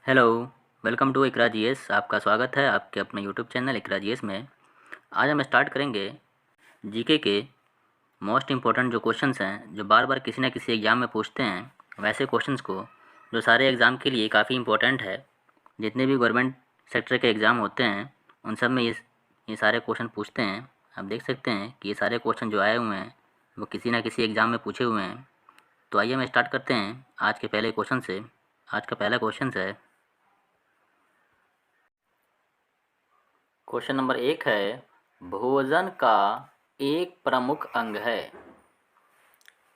Hello, welcome to Iqra GS. आपका स्वागत है आपके अपने यूट्यूब चैनल इकरा जीएस में। आज हम स्टार्ट करेंगे जीके के मोस्ट इम्पोर्टेंट जो क्वेश्चंस हैं, जो बार बार किसी न किसी एग्ज़ाम में पूछते हैं, वैसे क्वेश्चंस को, जो सारे एग्ज़ाम के लिए काफ़ी इम्पोर्टेंट है। जितने भी गवर्नमेंट सेक्टर के एग्ज़ाम होते हैं उन सब में ये सारे क्वेश्चन पूछते हैं। आप देख सकते हैं कि ये सारे क्वेश्चन जो आए हुए हैं वो किसी न किसी एग्ज़ाम में पूछे हुए हैं। तो आइए हम स्टार्ट करते हैं आज के पहले क्वेश्चन से। आज का पहला क्वेश्चन है, क्वेश्चन नंबर 1 है, भोजन का एक प्रमुख अंग है।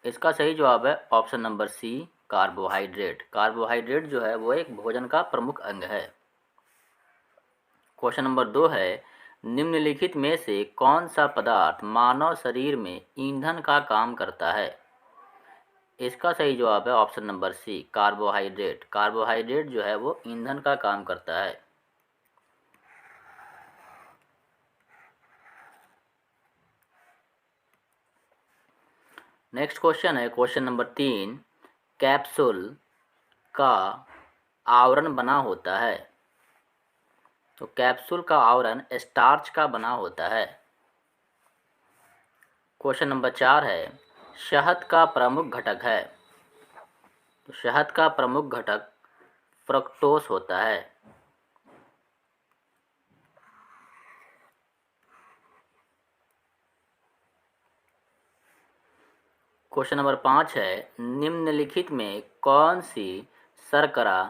इसका सही जवाब है option number C, carbohydrate. Carbohydrate जो है वो एक भोजन का प्रमुख अंग है। क्वेश्चन नंबर 2 है, निम्नलिखित में से कौन सा पदार्थ मानव शरीर में ईंधन का काम करता है। इसका सही जवाब है option number C, carbohydrate. Carbohydrate जो है वो ईंधन का काम करता है। नेक्स्ट क्वेश्चन है क्वेश्चन नंबर 3, कैप्सूल का आवरण बना होता है। तो कैप्सूल का आवरण स्टार्च का बना होता है। क्वेश्चन नंबर 4 है, शहद का प्रमुख घटक है। तो शहद का प्रमुख घटक फ्रक्टोस होता है। क्वेश्चन नंबर 5 है, निम्नलिखित में कौन सी शर्करा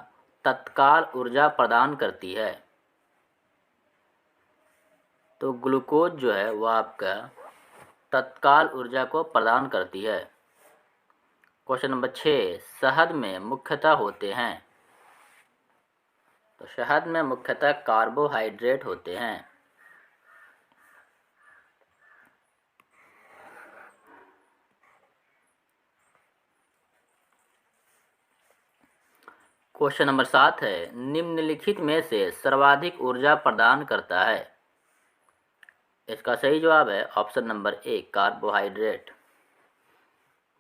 तत्काल ऊर्जा प्रदान करती है। तो ग्लूकोज जो है वह आपका तत्काल ऊर्जा को प्रदान करती है। क्वेश्चन नंबर 6, शहद में मुख्यतः होते हैं। तो शहद में मुख्यतः कार्बोहाइड्रेट होते हैं। क्वेश्चन नंबर 7 है, निम्नलिखित में से सर्वाधिक ऊर्जा प्रदान करता है। इसका सही जवाब है option number A, carbohydrate.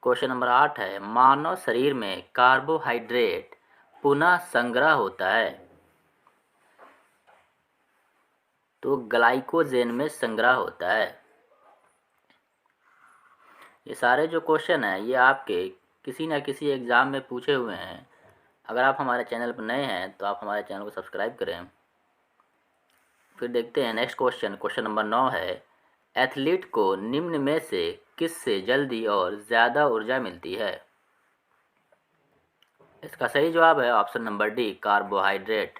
Question number 8 है, मानव शरीर में कार्बोहाइड्रेट पुनः संग्रह होता है। तो ग्लाइकोजेन में संग्रह होता है। ये सारे जो क्वेश्चन हैं ये आपके किसी न किसी एग्ज़ाम में पूछे हुए हैं। अगर आप हमारे चैनल पर नए हैं तो आप हमारे चैनल को सब्सक्राइब करें। फिर देखते हैं नेक्स्ट क्वेश्चन। क्वेश्चन नंबर 9 है, एथलीट को निम्न में से किससे जल्दी और ज़्यादा ऊर्जा मिलती है। इसका सही जवाब है option number D, carbohydrate.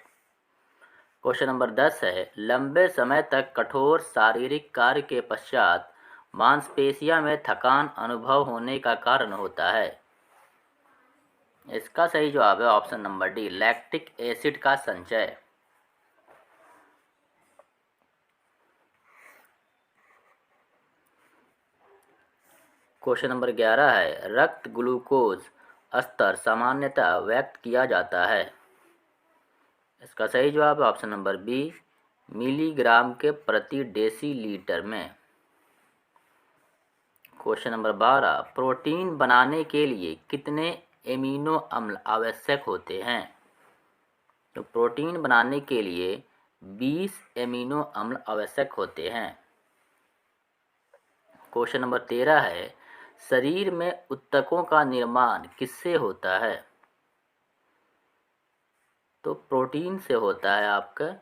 Question number 10 है, लंबे समय तक कठोर शारीरिक कार्य के पश्चात मांसपेशियों में थकान अनुभव होने का कारण होता है। इसका सही जवाब है option number D, lactic acid का संचय। क्वेश्चन नंबर 11 है, रक्त ग्लूकोज स्तर सामान्यतः व्यक्त किया जाता है। इसका सही जवाब है ऑप्शन नंबर बी, मिलीग्राम के प्रति डेसीलीटर में। क्वेश्चन नंबर 12, प्रोटीन बनाने के लिए कितने एमिनो अम्ल आवश्यक होते हैं। तो प्रोटीन बनाने के लिए 20 एमिनो अम्ल आवश्यक होते हैं। क्वेश्चन नंबर 13 है, शरीर में ऊतकों का निर्माण किससे होता है। तो प्रोटीन से होता है आपका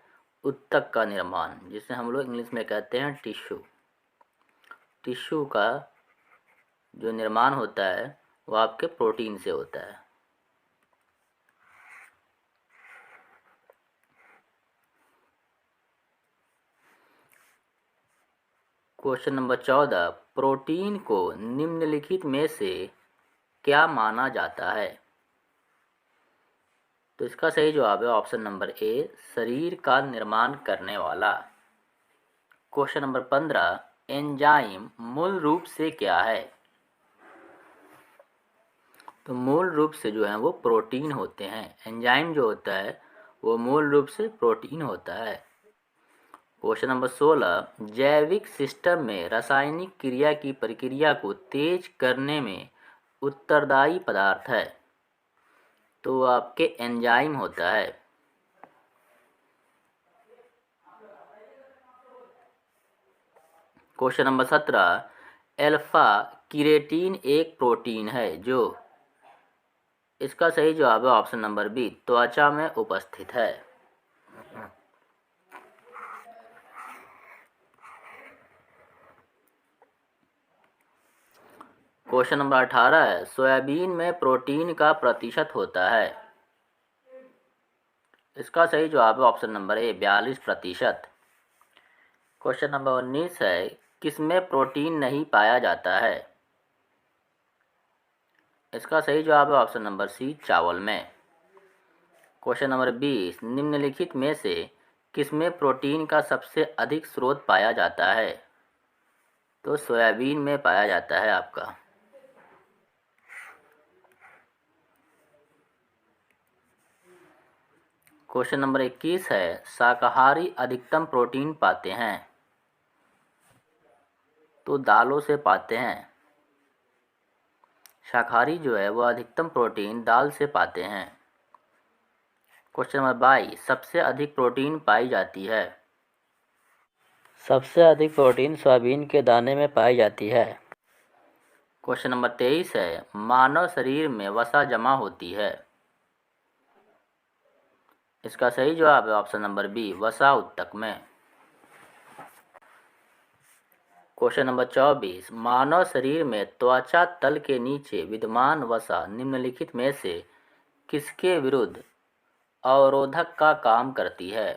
ऊतक का निर्माण, जिसे हम लोग इंग्लिश में कहते हैं टिश्यू। टिश्यू का जो निर्माण होता है वो आपके प्रोटीन से होता है। क्वेश्चन नंबर 14, प्रोटीन को निम्नलिखित में से क्या माना जाता है। तो इसका सही जवाब है ऑप्शन नंबर ए, शरीर का निर्माण करने वाला। क्वेश्चन नंबर 15, एंजाइम मूल रूप से क्या है। तो मूल रूप से जो है वो प्रोटीन होते हैं। एंजाइम जो होता है वो मूल रूप से प्रोटीन होता है। क्वेश्चन नंबर 16, जैविक सिस्टम में रासायनिक क्रिया की प्रक्रिया को तेज करने में उत्तरदायी पदार्थ है। तो आपके एंजाइम होता है। क्वेश्चन नंबर 17, अल्फा कीरेटिन एक प्रोटीन है जो, इसका सही जवाब है ऑप्शन नंबर बी, त्वचा में उपस्थित है। क्वेश्चन नंबर 18 है, सोयाबीन में प्रोटीन का प्रतिशत होता है, इसका सही जवाब है option number A, 42%। Question number 19 है, किसमें प्रोटीन नहीं पाया जाता है, इसका सही जवाब है ऑप्शन नंबर सी, चावल में। क्वेश्चन नंबर 20, निम्नलिखित में से किसमें प्रोटीन का सबसे अधिक स्रोत पाया जाता है, तो सोयाबीन में पाया जाता है आपका। क्वेश्चन नंबर 21 है, शाकाहारी अधिकतम प्रोटीन पाते हैं, तो दालों से पाते हैं। शाकाहारी जो है वो अधिकतम प्रोटीन दाल से पाते हैं। क्वेश्चन नंबर 22, सबसे अधिक प्रोटीन पाई जाती है, सबसे अधिक प्रोटीन सोयाबीन के दाने में पाई जाती है। क्वेश्चन नंबर 23 है, मानव शरीर में वसा जमा होती है, इसका सही जवाब है ऑप्शन नंबर बी, वसा ऊतक में। क्वेश्चन नंबर 24, मानव शरीर में त्वचा तल के नीचे विद्यमान वसा निम्नलिखित में से किसके विरुद्ध अवरोधक का काम करती है,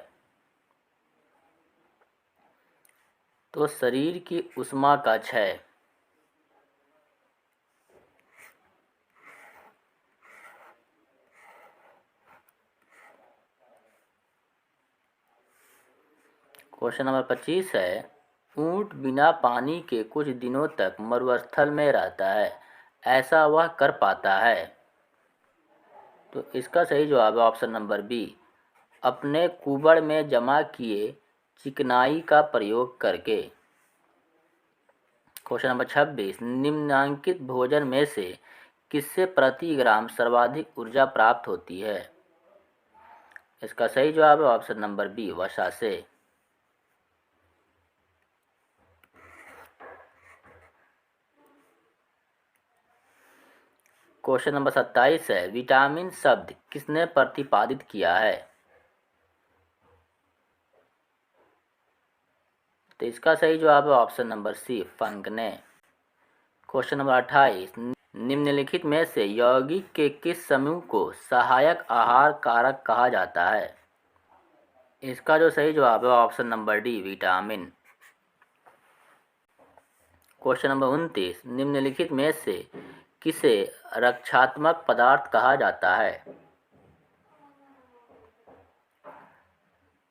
तो शरीर की ऊष्मा का क्षय। क्वेश्चन नंबर 25 है, ऊंट बिना पानी के कुछ दिनों तक मरुस्थल में रहता है, ऐसा वह कर पाता है, तो इसका सही जवाब है ऑप्शन नंबर बी, अपने कुबड़ में जमा किए चिकनाई का प्रयोग करके। क्वेश्चन नंबर 26, निम्नलिखित भोजन में से किससे प्रति ग्राम सर्वाधिक ऊर्जा प्राप्त होती है, इसका सही जवाब है ऑप्शन नंबर बी, वसा से। क्वेश्चन नंबर 27 है, विटामिन शब्द किसने प्रतिपादित किया है, तो इसका सही जवाब है ऑप्शन नंबर सी, फंक ने। क्वेश्चन नंबर 28, निम्नलिखित में से यौगिक के किस समूह को सहायक आहार कारक कहा जाता है, इसका जो सही जवाब है option number D, vitamin. Question number 29, निम्नलिखित में से किसे रक्षात्मक पदार्थ कहा जाता है,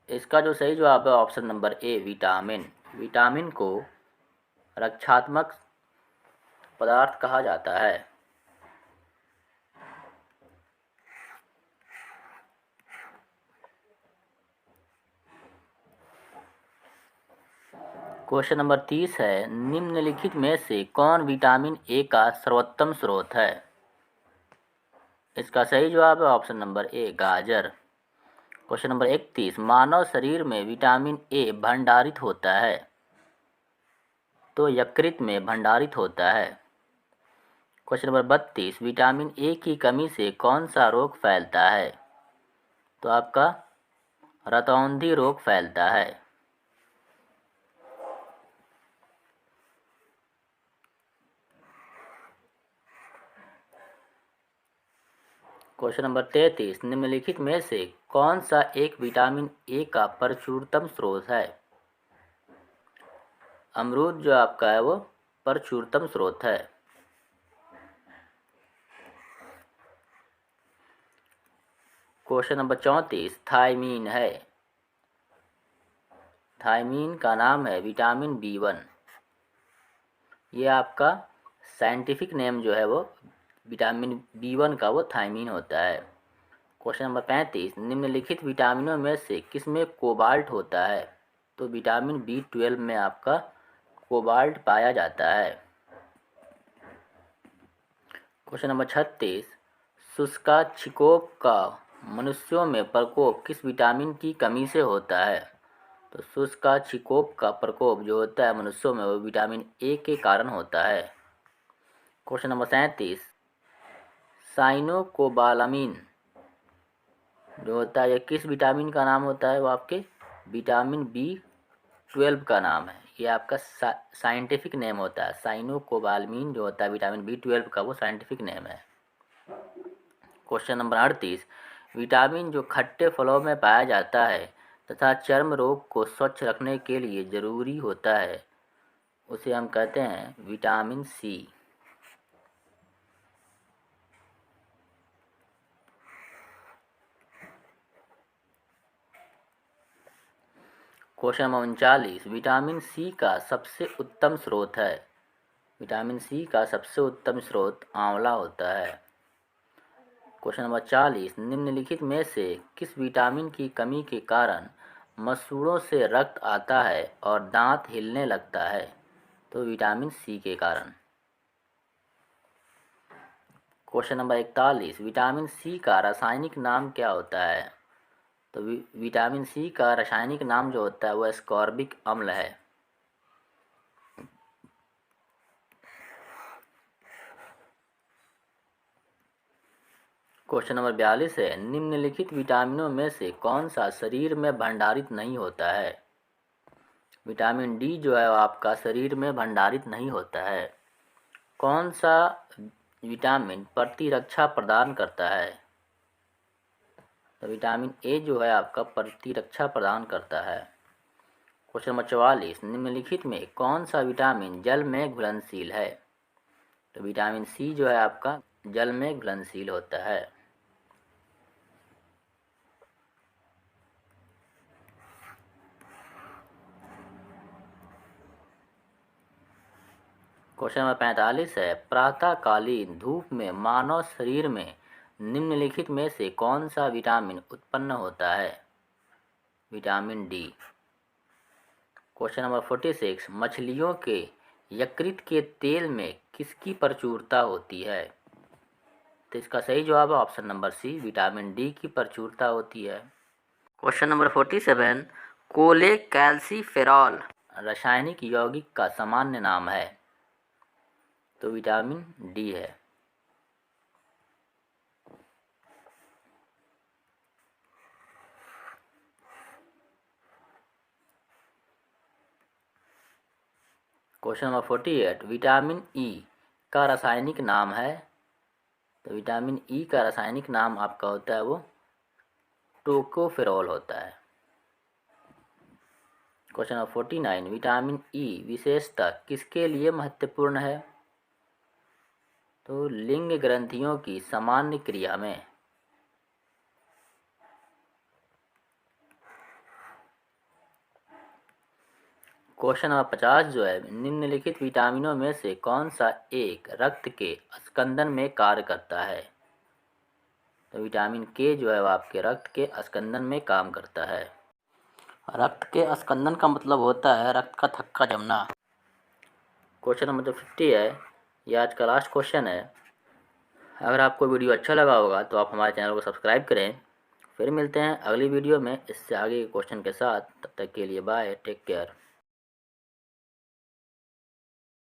इसका जो सही जवाब है option number A, vitamin. Vitamin को रक्षात्मक पदार्थ कहा जाता है। क्वेश्चन नंबर 30 है, निम्नलिखित में से कौन विटामिन ए का सर्वोत्तम स्रोत है, इसका सही जवाब है ऑप्शन नंबर ए, गाजर। क्वेश्चन नंबर 31, मानव शरीर में विटामिन ए भंडारित होता है, तो यकृत में भंडारित होता है। क्वेश्चन नंबर 32, विटामिन ए की कमी से कौन सा रोग फैलता है, तो आपका रतौंधी रोग फैलता है। क्वेश्चन नंबर 33, निम्नलिखित में से कौन सा एक विटामिन ए का प्रचुरतम स्रोत है, अमरूद जो आपका है वो प्रचुरतम स्रोत है। क्वेश्चन नंबर 34, थायमीन है, थायमीन का नाम है विटामिन B1, ये आपका साइंटिफिक नेम जो है वो विटामिन B1 का वो थायमीन होता है। क्वेश्चन नंबर 35, निम्नलिखित विटामिनों में से किसमें कोबाल्ट होता है, तो विटामिन B12 में आपका कोबाल्ट पाया जाता है। क्वेश्चन नंबर 36, शुष्काछिकोप का मनुष्यों में प्रकोप किस विटामिन की कमी से होता है, तो शुष्काछिकोप का प्रकोप जो होता है मनुष्यों में वो विटामिन ए के कारण होता है। क्वेश्चन नंबर 37, साइनोकोबालामिन जो होता है ये किस विटामिन का नाम होता है? वो आपके विटामिन B12 का नाम है। ये आपका साइंटिफिक नेम होता है। साइनोकोबालामिन जो होता है विटामिन B12 का वो साइंटिफिक नेम है। क्वेश्चन नंबर 38, विटामिन जो खट्टे फलों में पाया जाता है तथा चर्म रोग को स्वच्छ रखने के लिए जरूरी होता है उसे हम कहते हैं vitamin C. Question number 39, vitamin C का सबसे उत्तम स्रोत है। विटामिन सी का सबसे उत्तम स्रोत आंवला होता है। क्वेश्चन नंबर 40, निम्नलिखित में से किस विटामिन की कमी के कारण मसूड़ों से रक्त आता है और दांत हिलने लगता है? तो विटामिन सी के कारण। क्वेश्चन नंबर 41, विटामिन सी का रासायनिक नाम क्या होता है? तो विटामिन सी का रासायनिक नाम जो होता है वो एस्कॉर्बिक अम्ल है। क्वेश्चन नंबर 42 है, निम्नलिखित विटामिनों में से कौन सा शरीर में भंडारित नहीं होता है? विटामिन डी जो है वो आपका शरीर में भंडारित नहीं होता है। कौन सा विटामिन प्रतिरक्षा प्रदान करता है? तो विटामिन ए जो है आपका प्रतिरक्षा प्रदान करता है। क्वेश्चन नंबर 44, निम्नलिखित में कौन सा विटामिन जल में घुलनशील है? तो विटामिन सी जो है आपका जल में घुलनशील होता है। क्वेश्चन नंबर 45 है, प्रातःकालीन धूप में मानव शरीर में निम्नलिखित में से कौन सा विटामिन उत्पन्न होता है? Vitamin D. क्वेश्चन नंबर 46, मछलियों के यकृत के तेल में किसकी प्रचुरता होती है? तो इसका सही जवाब है option number C, vitamin D की प्रचुरता होती है। क्वेश्चन नंबर 47, कोलेकैल्सिफेरॉल रासायनिक यौगिक का सामान्य नाम है? तो विटामिन डी है। क्वेश्चन नंबर 48, विटामिन ई का रासायनिक नाम है? तो विटामिन ई का रासायनिक नाम आपका होता है वो टोकोफेरॉल होता है। क्वेश्चन नंबर 49, विटामिन ई विशेषतः किसके लिए महत्वपूर्ण है? तो लिंग ग्रंथियों की सामान्य क्रिया में। क्वेश्चन नंबर 50 जो है, निम्नलिखित विटामिनों में से कौन सा एक रक्त के स्कंदन में कार्य करता है? तो विटामिन के जो है वो आपके रक्त के स्कंदन में काम करता है। रक्त के स्कंदन का मतलब होता है रक्त का थक्का जमना। क्वेश्चन नंबर जो 50 है ये आज का लास्ट क्वेश्चन है। अगर आपको वीडियो अच्छा लगा होगा तो आप हमारे चैनल को सब्सक्राइब करें। फिर मिलते हैं अगली वीडियो में इससे आगे के क्वेश्चन के साथ। तब तक के लिए बाय, टेक केयर।